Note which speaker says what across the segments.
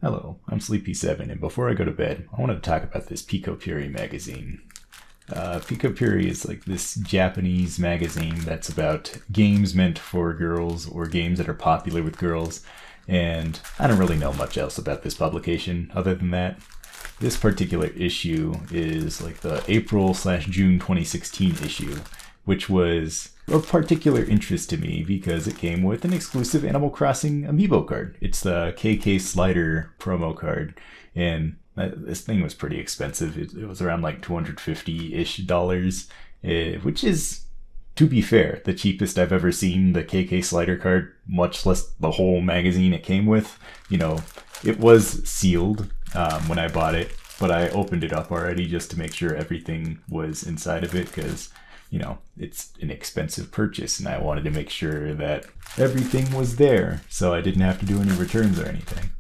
Speaker 1: Hello, I'm Sleepy7, and before I go to bed, I wanted to talk about this Pikopuri magazine. Pikopuri is like this Japanese magazine that's about games meant for girls or games that are popular with girls, and I don't really know much else about this publication other than that. This particular issue is like the April/June 2016 issue, which was of particular interest to me because it came with an exclusive Animal Crossing amiibo card. It's the KK Slider promo card, and this thing was pretty expensive. It was around like $250-ish, which is, to be fair, the cheapest I've ever seen the KK Slider card, much less the whole magazine it came with. You know, it was sealed when I bought it, but I opened it up already just to make sure everything was inside of it because, you know, it's an expensive purchase and I wanted to make sure that everything was there so I didn't have to do any returns or anything.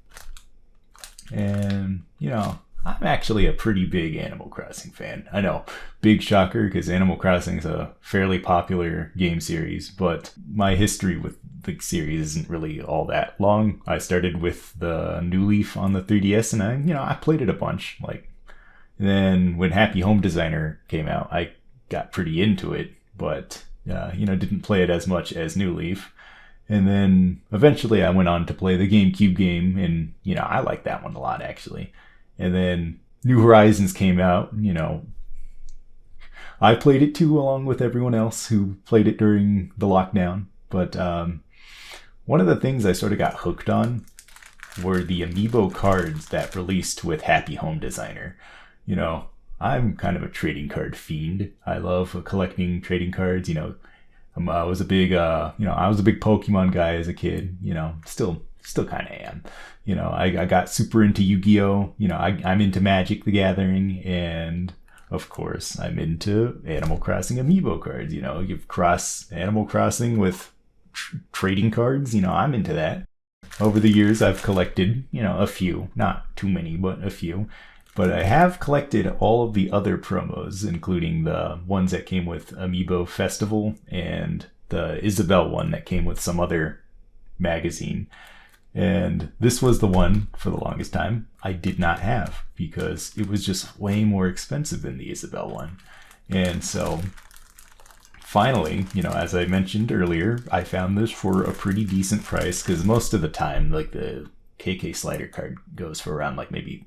Speaker 1: And, you know, I'm actually a pretty big Animal Crossing fan. I know, big shocker because Animal Crossing is a fairly popular game series, but my history with the series isn't really all that long. I started with the New Leaf on the 3DS and I played it a bunch. Then when Happy Home Designer came out, I got pretty into it, but didn't play it as much as New Leaf. And then eventually I went on to play the GameCube game, and I liked that one a lot actually. And then New Horizons came out. I played it too, along with everyone else who played it during the lockdown. But one of the things I sort of got hooked on were the amiibo cards that released with Happy Home Designer. I'm kind of a trading card fiend. I love collecting trading cards. I was a big Pokemon guy as a kid. Still kind of am. I got super into Yu-Gi-Oh. I'm into Magic the Gathering, and of course I'm into Animal Crossing amiibo cards. You cross Animal Crossing with trading cards. I'm into that. Over the years I've collected, a few, not too many, but a few. But I have collected all of the other promos, including the ones that came with Amiibo Festival and the Isabelle one that came with some other magazine. And this was the one, for the longest time, I did not have because it was just way more expensive than the Isabelle one. And so finally, as I mentioned earlier, I found this for a pretty decent price because most of the time, like the KK Slider card goes for around like maybe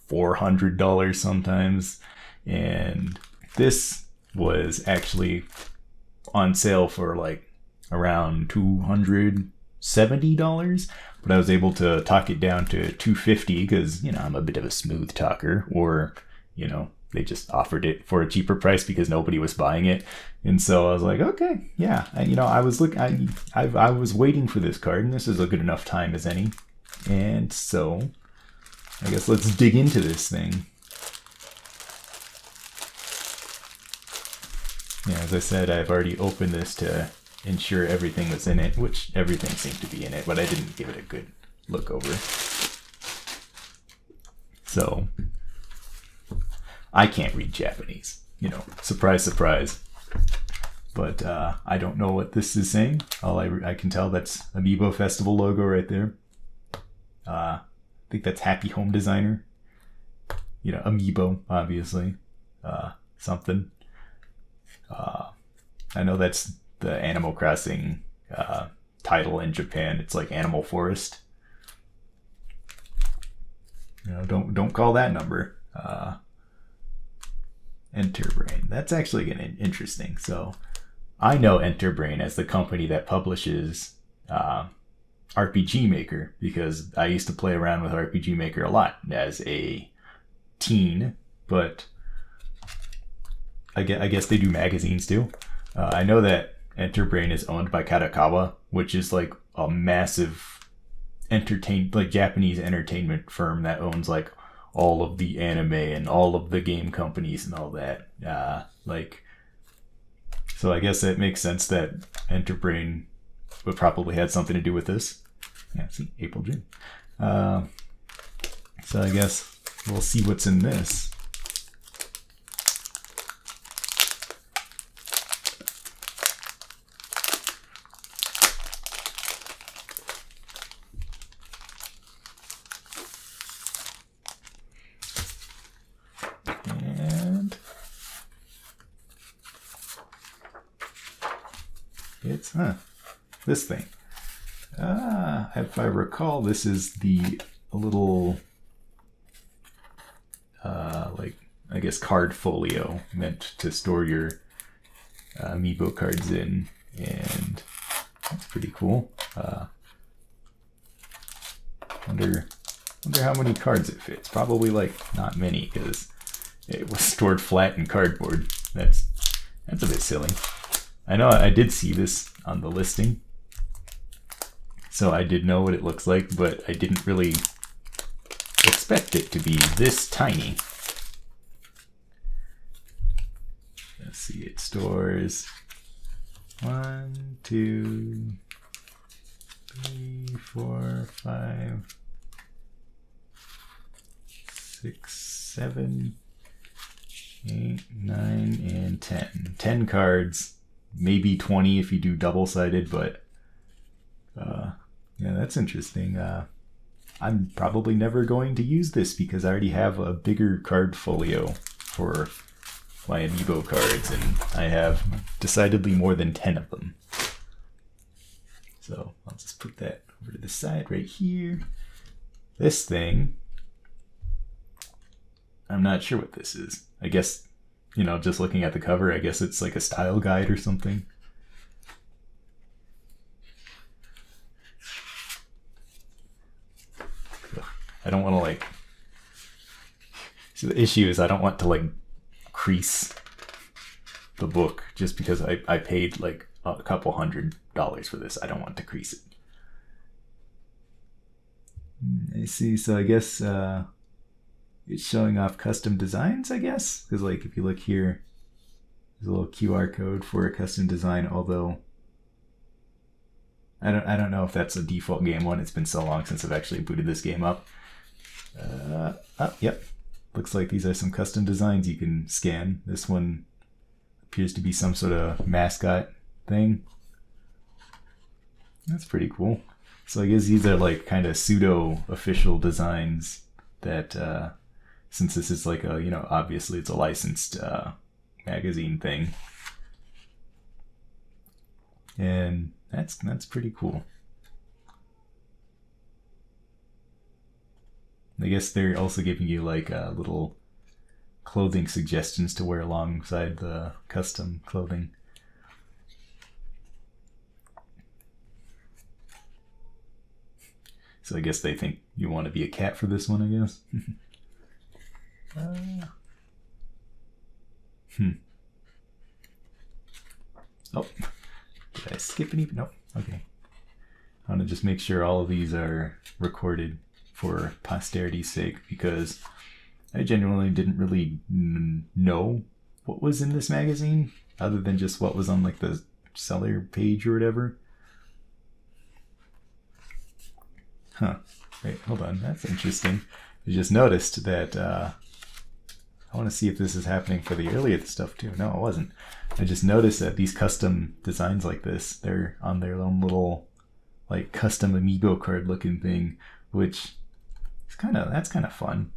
Speaker 1: $400 sometimes, and this was actually on sale for like around $270, but I was able to talk it down to $250 because I'm a bit of a smooth talker, or they just offered it for a cheaper price because nobody was buying it. And so I was like, okay, yeah. I was waiting for this card, and this is a good enough time as any. And so I guess let's dig into this thing. Yeah, as I said, I've already opened this to ensure everything was in it, which everything seemed to be in it, but I didn't give it a good look over. So, I can't read Japanese. Surprise, surprise. But I don't know what this is saying. All I can tell, that's Amiibo Festival logo right there. I think that's Happy Home Designer. Amiibo, obviously. Something. I know that's the Animal Crossing title in Japan. It's like Animal Forest. Don't call that number. Enterbrain. That's actually interesting. So I know Enterbrain as the company that publishes RPG Maker because I used to play around with RPG Maker a lot as a teen, but I guess they do magazines too. I know that Enterbrain is owned by Kadokawa, which is like a massive Japanese entertainment firm that owns like all of the anime and all of the game companies and all that. So I guess it makes sense that Enterbrain would probably had something to do with this. Yeah, see, April, June. So I guess we'll see what's in this. It's, this thing. If I recall, this is the little, like, I guess card folio meant to store your amiibo cards in, and that's pretty cool. Wonder how many cards it fits. Probably like not many, because it was stored flat in cardboard. That's a bit silly. I know I did see this on the listing, so I did know what it looks like, but I didn't really expect it to be this tiny. Let's see, it stores 1, 2, 3, 4, 5, 6, 7, 8, 9, and 10. 10 cards, maybe 20 if you do double-sided, but yeah, that's interesting. I'm probably never going to use this because I already have a bigger card folio for my amiibo cards, and I have decidedly more than 10 of them. So I'll just put that over to the side right here. This thing, I'm not sure what this is. I guess, you know, just looking at the cover, I guess it's like a style guide or something. I don't want to like... So the issue is I don't want to like crease the book just because I paid like a couple $100 for this. I don't want to crease it. I see. So I guess it's showing off custom designs, I guess. Because like if you look here, there's a little QR code for a custom design, although I don't know if that's a default game one. It's been so long since I've actually booted this game up. Yep. Looks like these are some custom designs you can scan. This one appears to be some sort of mascot thing. That's pretty cool. So I guess these are like kind of pseudo official designs that, since this is like a, you know, obviously it's a licensed magazine thing. And that's pretty cool. I guess they're also giving you like little clothing suggestions to wear alongside the custom clothing. So I guess they think you want to be a cat for this one, I guess. Oh, did I skip any? Nope. Okay. I want to just make sure all of these are recorded for posterity's sake, because I genuinely didn't really know what was in this magazine other than just what was on like the seller page or whatever. Huh. Wait, hold on. That's interesting. I just noticed that I want to see if this is happening for the earlier stuff too. No, it wasn't. I just noticed that these custom designs like this, they're on their own little like custom amiibo card looking thing, which is that's kind of fun.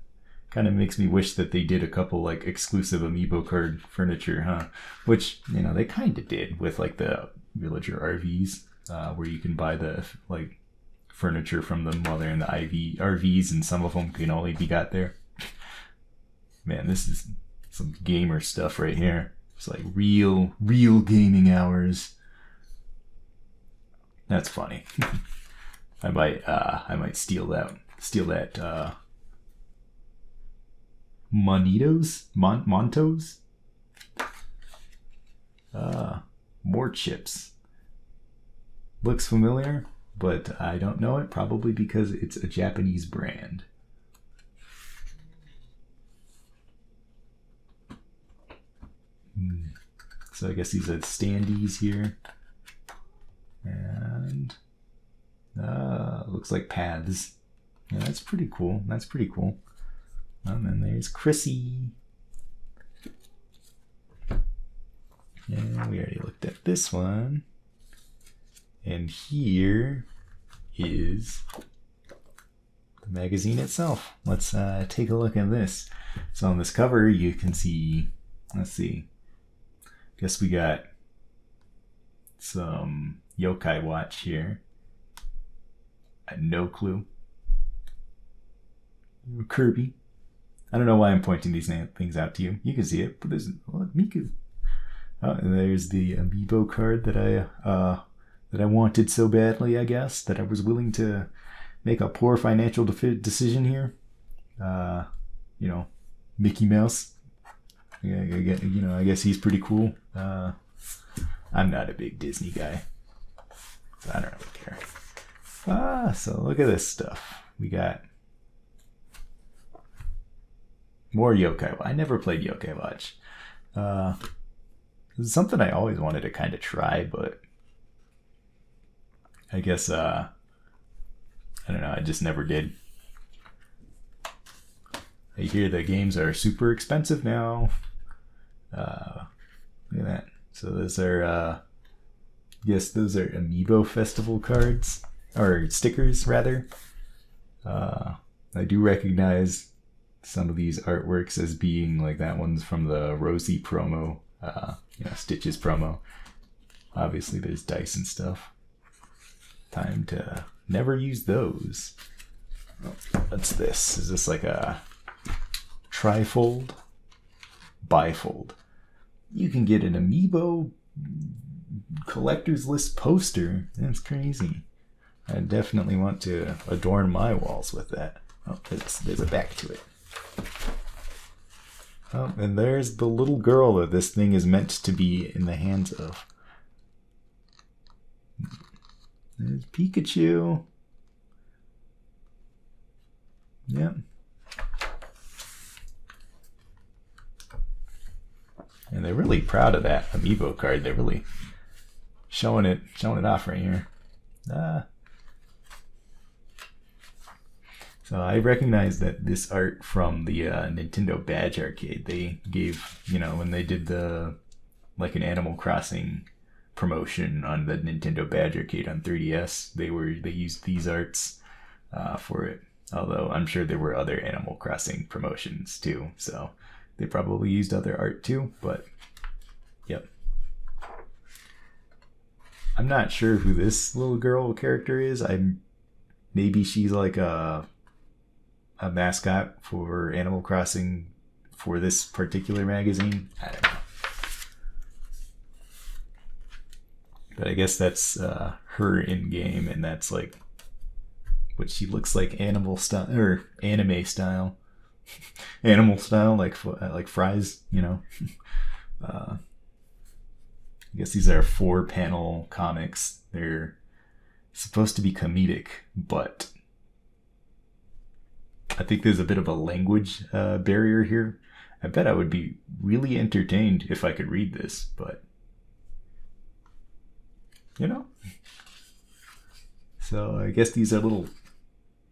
Speaker 1: Kind of makes me wish that they did a couple like exclusive amiibo card furniture, huh? Which, you know, they kind of did with like the villager RVs, where you can buy the like furniture from them while they're in the RVs, and some of them can only be got there. Man, this is some gamer stuff right here. It's like real gaming hours. That's funny. I might steal that Montos? More chips. Looks familiar, but I don't know it, probably because it's a Japanese brand. So I guess these are standees here. And looks like paths. Yeah, that's pretty cool. And then there's Chrissy. Yeah, we already looked at this one. And here is the magazine itself. Let's take a look at this. So on this cover, you can see, let's see. Guess we got some Yokai Watch here. I had no clue. Kirby. I don't know why I'm pointing these things out to you. You can see it, but there's Miku. Oh, and there's the amiibo card that I wanted so badly. I guess that I was willing to make a poor financial decision here. Mickey Mouse. Yeah, I guess he's pretty cool. I'm not a big Disney guy, so I don't really care. So look at this stuff. We got more Yokai. I never played Yokai Watch. This is something I always wanted to kind of try, but I guess I don't know. I just never did. I hear the games are super expensive now. Look at that. So those are, yes, those are Amiibo Festival cards, or stickers rather. I do recognize some of these artworks as being like that one's from the Rosie promo, Stitches promo. Obviously there's dice and stuff. Time to never use those. What's this? Is this like a trifold? Bifold. You can get an Amiibo collector's list poster. That's crazy. I definitely want to adorn my walls with that. Oh, there's a back to it. Oh, and there's the little girl that this thing is meant to be in the hands of. There's Pikachu. Yep. And they're really proud of that Amiibo card. They're really showing it off right here. So I recognize that this art from the Nintendo Badge Arcade. They gave, when they did an Animal Crossing promotion on the Nintendo Badge Arcade on 3DS, they used these arts for it. Although I'm sure there were other Animal Crossing promotions too, so they probably used other art too, but yep. I'm not sure who this little girl character is. Maybe she's like a mascot for Animal Crossing for this particular magazine. I don't know. But I guess that's her in game, and that's like what she looks like, animal style or anime style. Animal style, like fries, I guess these are 4-panel comics. They're supposed to be comedic, but I think there's a bit of a language barrier here. I bet I would be really entertained if I could read this, but So I guess these are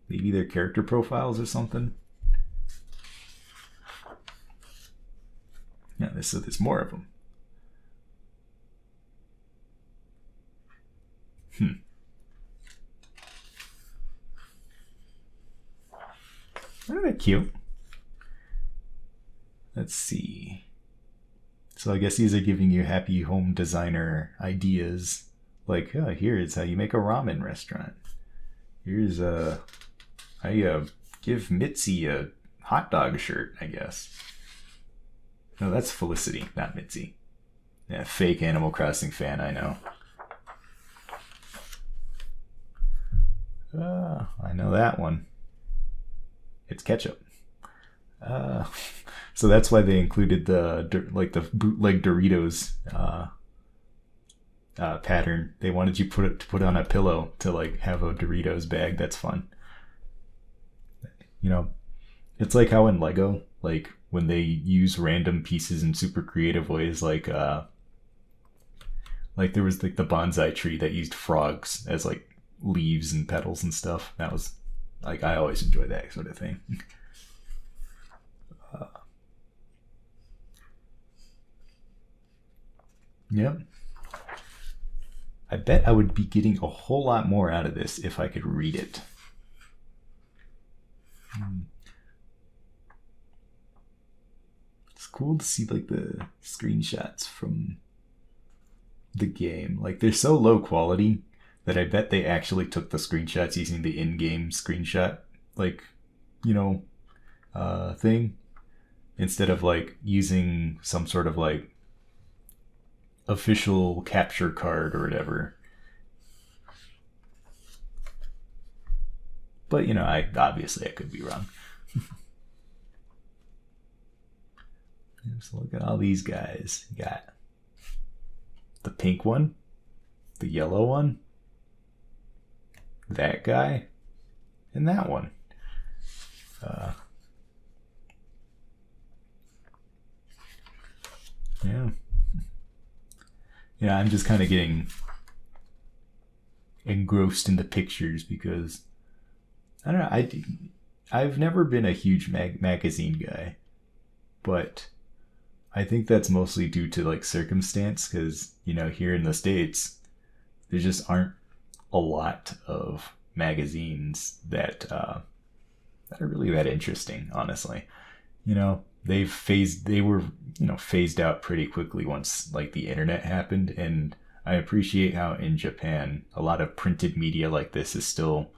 Speaker 1: maybe they're character profiles or something. Yeah, so there's more of them. Oh, they're cute. Let's see. So I guess these are giving you happy home designer ideas. Like, here's how you make a ramen restaurant. Here's how you give Mitzi a hot dog shirt, I guess. No, that's Felicity, not Mitzi. Yeah, fake Animal Crossing fan, I know. I know that one. It's ketchup. So that's why they included the bootleg Doritos pattern. They wanted you to put on a pillow to have a Doritos bag. That's fun. It's like how in Lego, when they use random pieces in super creative ways, like there was the bonsai tree that used frogs as leaves and petals and stuff. That was I always enjoy that sort of thing. Yep. I bet I would be getting a whole lot more out of this if I could read it. It's cool to see the screenshots from the game. Like, they're so low quality that I bet they actually took the screenshots using the in-game screenshot, like, you know, thing, instead of like using some sort of like official capture card or whatever. But you know, I could be wrong. So look at all these guys. You got the pink one, the yellow one, that guy, and that one. Yeah. Yeah, I'm just kind of getting engrossed in the pictures because I don't know. I've never been a huge magazine guy, but I think that's mostly due to like circumstance because, you know, here in the States, there just aren't a lot of magazines that are really that interesting, honestly. You know, they were, you know, phased out pretty quickly once like the internet happened, and I appreciate how in Japan a lot of printed media like this is still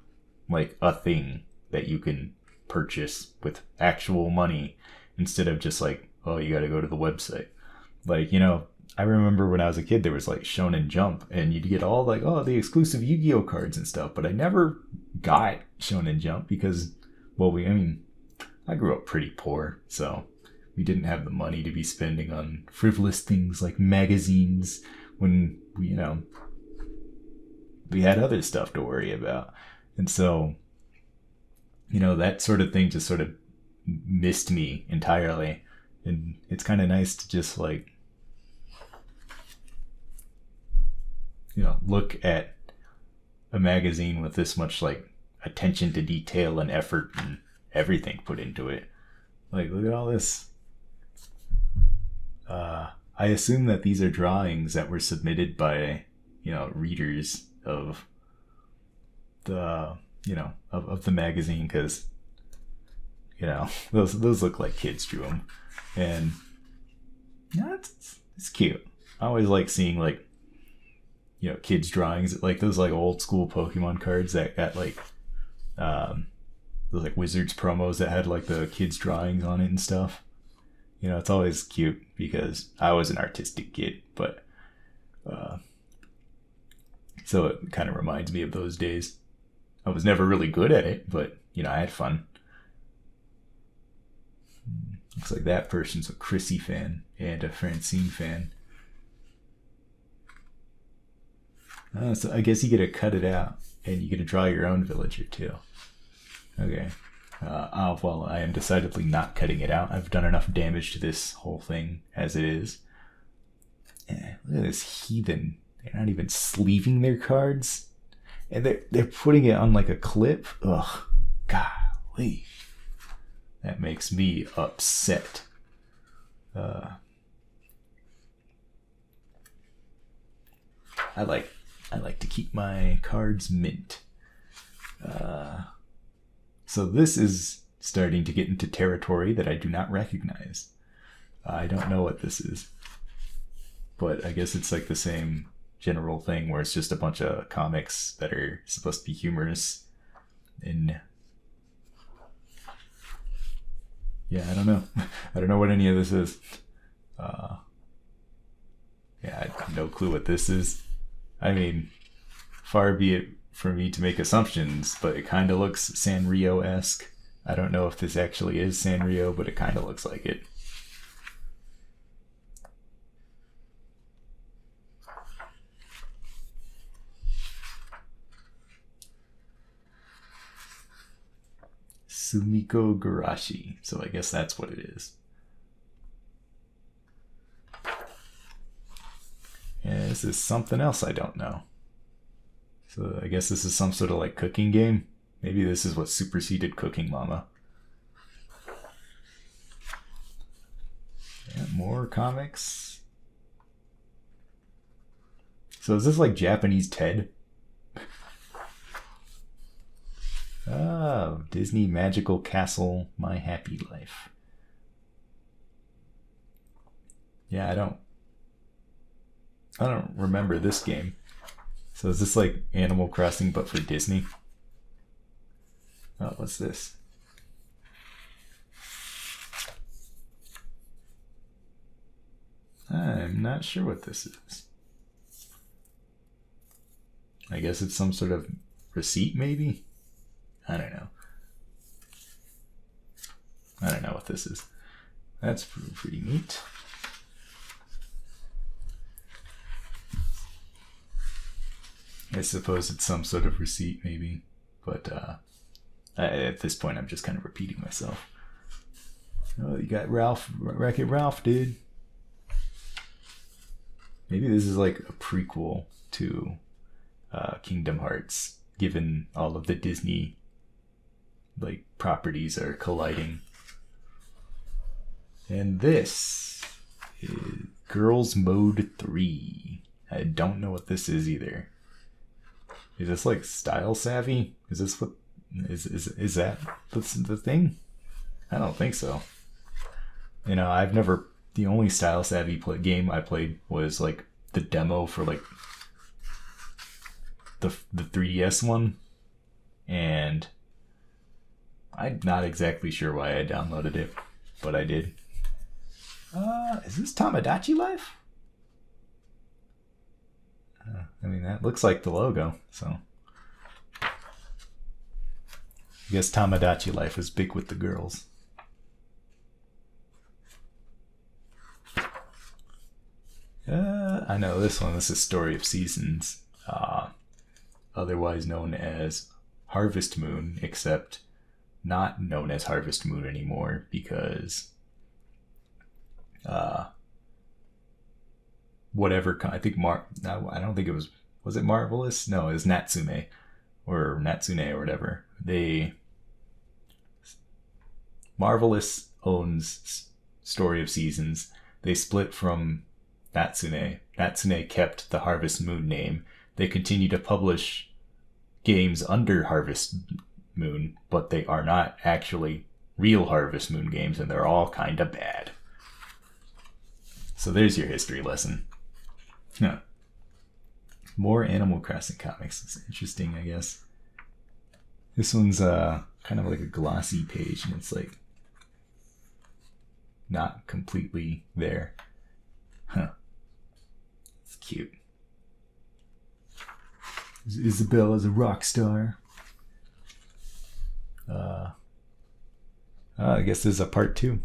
Speaker 1: like a thing that you can purchase with actual money instead of just like, oh, you got to go to the website. Like, you know, I remember when I was a kid, there was like Shonen Jump, and you'd get all like, oh, the exclusive Yu-Gi-Oh cards and stuff. But I never got Shonen Jump because, well, I grew up pretty poor, so we didn't have the money to be spending on frivolous things like magazines when we, you know, we had other stuff to worry about. And so, you know, that sort of thing just sort of missed me entirely. And it's kind of nice to just like, you know, look at a magazine with this much like attention to detail and effort and everything put into it. Like, look at all this. I assume that these are drawings that were submitted by, you know, readers of the, you know, of the magazine, because, you know, those look like kids drew them. And yeah, it's cute. I always like seeing like, you know, kids drawings, like those like old school Pokemon cards that got like those like Wizards promos that had like the kids drawings on it and stuff. You know, it's always cute because I was an artistic kid, but so it kind of reminds me of those days. I was never really good at it, but you know, I had fun. Looks like that person's a Chrissy fan and a Francine fan. So I guess you get to cut it out and you get to draw your own villager too. Okay. Well, I am decidedly not cutting it out. I've done enough damage to this whole thing as it is. Look at this heathen. They're not even sleeving their cards. And they're putting it on like a clip. Ugh. Golly. That makes me upset. I like to keep my cards mint. So this is starting to get into territory that I do not recognize. I don't know what this is, but I guess it's like the same general thing where it's just a bunch of comics that are supposed to be humorous. And yeah, I don't know. I don't know what any of this is. Yeah, I have no clue what this is. I mean, far be it for me to make assumptions, but it kind of looks Sanrio-esque. I don't know if this actually is Sanrio, but it kind of looks like it. Sumiko Garashi. So I guess that's what it is. Yeah, this is something else I don't know. So I guess this is some sort of like cooking game. Maybe this is what superseded Cooking Mama. Yeah, more comics. So is this like Japanese Ted? Oh, Disney Magical Castle, My Happy Life. Yeah, I don't remember this game. So is this like Animal Crossing but for Disney? Oh, what's this? I'm not sure what this is. I guess it's some sort of receipt, maybe? I don't know. I don't know what this is. That's pretty neat. I suppose it's some sort of receipt, maybe. But at this point, I'm just kind of repeating myself. Oh, you got Ralph, Wreck-It Ralph, dude. Maybe this is like a prequel to Kingdom Hearts, given all of the Disney like properties are colliding. And this is Girls Mode 3. I don't know what this is either. Is this like Style Savvy? Is this what is that the thing? I don't think so. You know, I've never. The only Style Savvy game I played was like the demo for like the 3DS one, and I'm not exactly sure why I downloaded it, but I did. Is this Tamagotchi Life? I mean, that looks like the logo, so I guess Tamagotchi Life was big with the girls. I know this one. This is Story of Seasons, otherwise known as Harvest Moon, except not known as Harvest Moon anymore because whatever. I think I don't think it was it Marvelous? No, it was Natsume or whatever. Marvelous owns Story of Seasons. They split from Natsume. Natsume kept the Harvest Moon name. They continue to publish games under Harvest Moon, but they are not actually real Harvest Moon games, and they're all kind of bad. So there's your history lesson. Huh. More Animal Crossing comics. It's interesting, I guess. This one's kind of like a glossy page, and it's like not completely there. Huh. It's cute. Isabella's a rock star. I guess there's a part 2.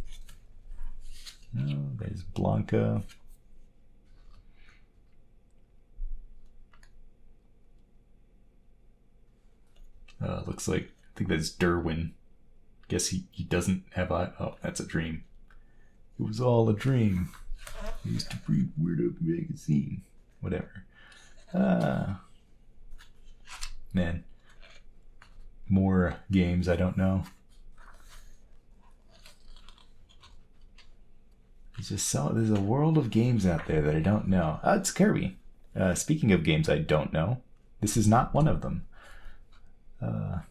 Speaker 1: Oh, there's Blanca. Looks like, I think that's Derwin. Guess he doesn't have oh, that's a dream. It was all a dream. I used to read Weird Up magazine. Whatever. Man. More games I don't know. There's a world of games out there that I don't know. Oh, it's Kirby. Speaking of games I don't know, this is not one of them. I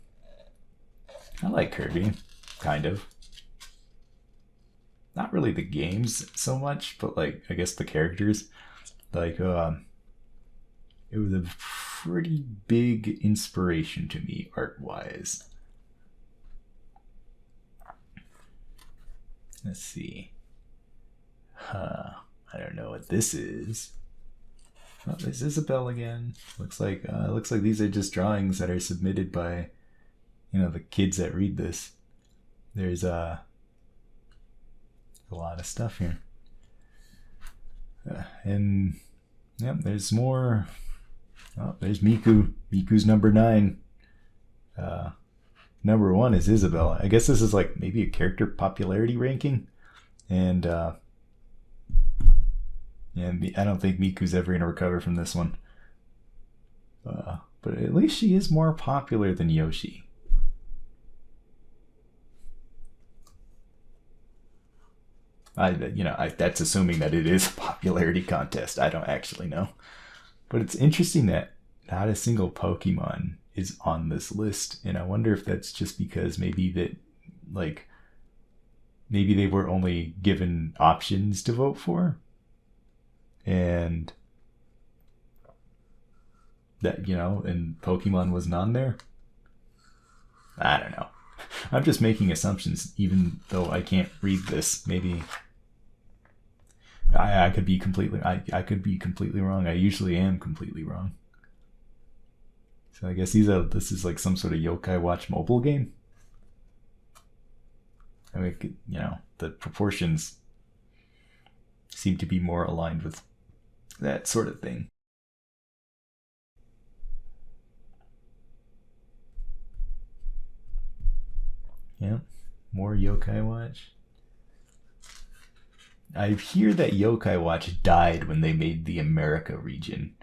Speaker 1: like Kirby, kind of. Not really the games so much, but like I guess the characters. Like it was a pretty big inspiration to me art-wise. Let's see. I don't know what this is. Oh, there's Isabelle again. Looks like these are just drawings that are submitted by, the kids that read this. There's a lot of stuff here. And yep, there's more. Oh, there's Miku. Miku's number 9. Number 1 is Isabelle. I guess this is like maybe a character popularity ranking, and I don't think Miku's ever going to recover from this one. But at least she is more popular than Yoshi. That's assuming that it is a popularity contest. I don't actually know. But it's interesting that not a single Pokemon is on this list. And I wonder if that's just because maybe they were only given options to vote for. And that, and Pokemon wasn't on there. I don't know. I'm just making assumptions, even though I can't read this. Maybe I could be completely I could be completely wrong. I usually am completely wrong. So I guess this is like some sort of Yokai Watch mobile game. I mean, the proportions seem to be more aligned with that sort of thing. Yeah, more Yokai Watch. I hear that Yokai Watch died when they made the America region.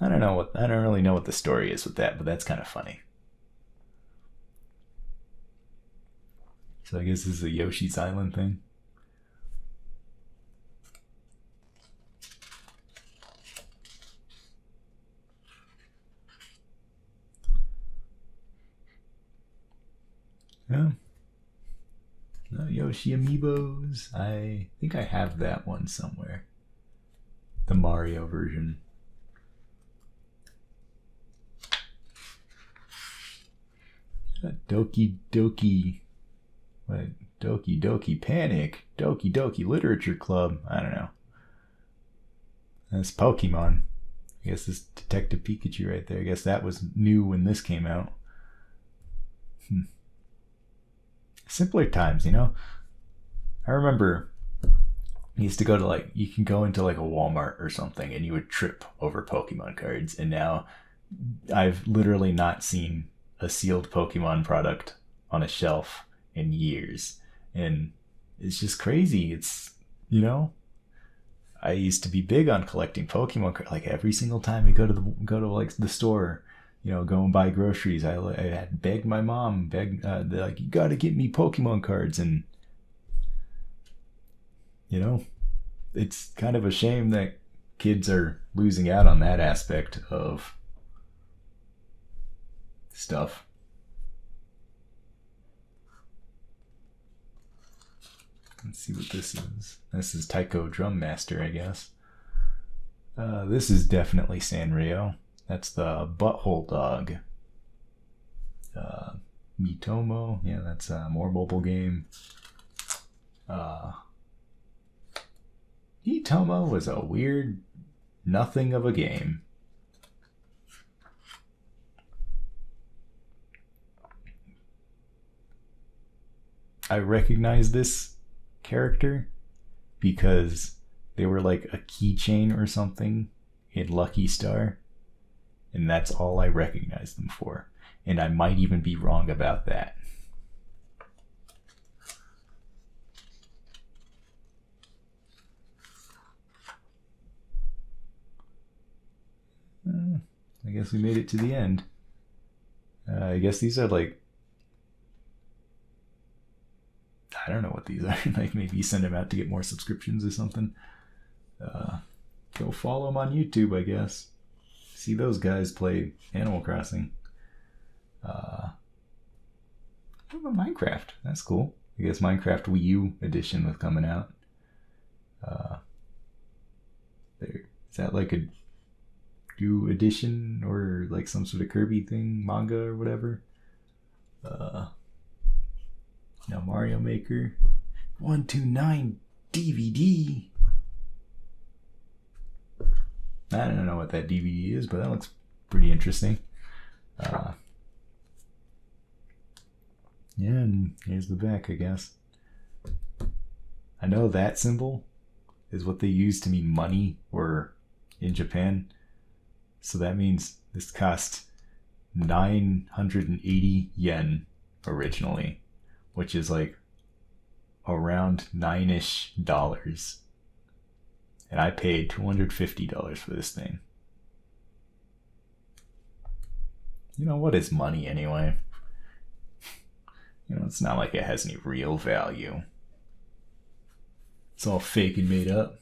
Speaker 1: I don't really know what the story is with that, but that's kind of funny. So I guess this is a Yoshi's Island thing. Yeah. No, Yoshi Amiibos. I think I have that one somewhere. The Mario version. Doki Doki. What? Doki Doki Panic. Doki Doki Literature Club. I don't know. That's Pokemon. I guess this Detective Pikachu right there. I guess that was new when this came out. Simpler times, I remember you used to go to you can go into a Walmart or something and you would trip over Pokemon cards. And now I've literally not seen a sealed Pokemon product on a shelf in years. And it's just crazy. It's, I used to be big on collecting Pokemon cards. Like every single time we go to the store, go and buy groceries, I had begged my mom, you got to get me Pokemon cards. And, it's kind of a shame that kids are losing out on that aspect of stuff. Let's see what this is. This is Taiko Drum Master, I guess. This is definitely Sanrio. That's the Butthole Dog. Mitomo. Yeah, that's a more mobile game. Mitomo was a weird nothing of a game. I recognize this character because they were like a keychain or something in Lucky Star, and that's all I recognize them for. And I might even be wrong about that. I guess we made it to the end. I guess these are I don't know what these are. Maybe send them out to get more subscriptions or something. Go follow them on YouTube, I guess. See those guys play Animal Crossing. Minecraft. That's cool. I guess Minecraft Wii U edition was coming out. Is that like a new edition or like some sort of Kirby thing, manga or whatever? Now Mario Maker 129 DVD. I don't know what that DVD is, but that looks pretty interesting. Yeah, and here's the back, I guess. I know that symbol is what they use to mean money or in Japan. So that means this cost 980 yen originally, which is like around $9-ish. And I paid $250 for this thing. What is money anyway? It's not like it has any real value. It's all fake and made up.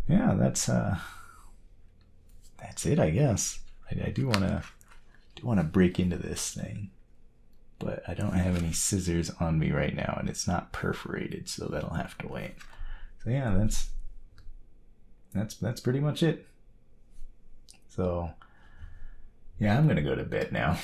Speaker 1: Yeah, that's it, I guess. I do want to break into this thing, but I don't have any scissors on me right now, and it's not perforated, so that'll have to wait. So yeah, that's pretty much it. So yeah, I'm gonna go to bed now.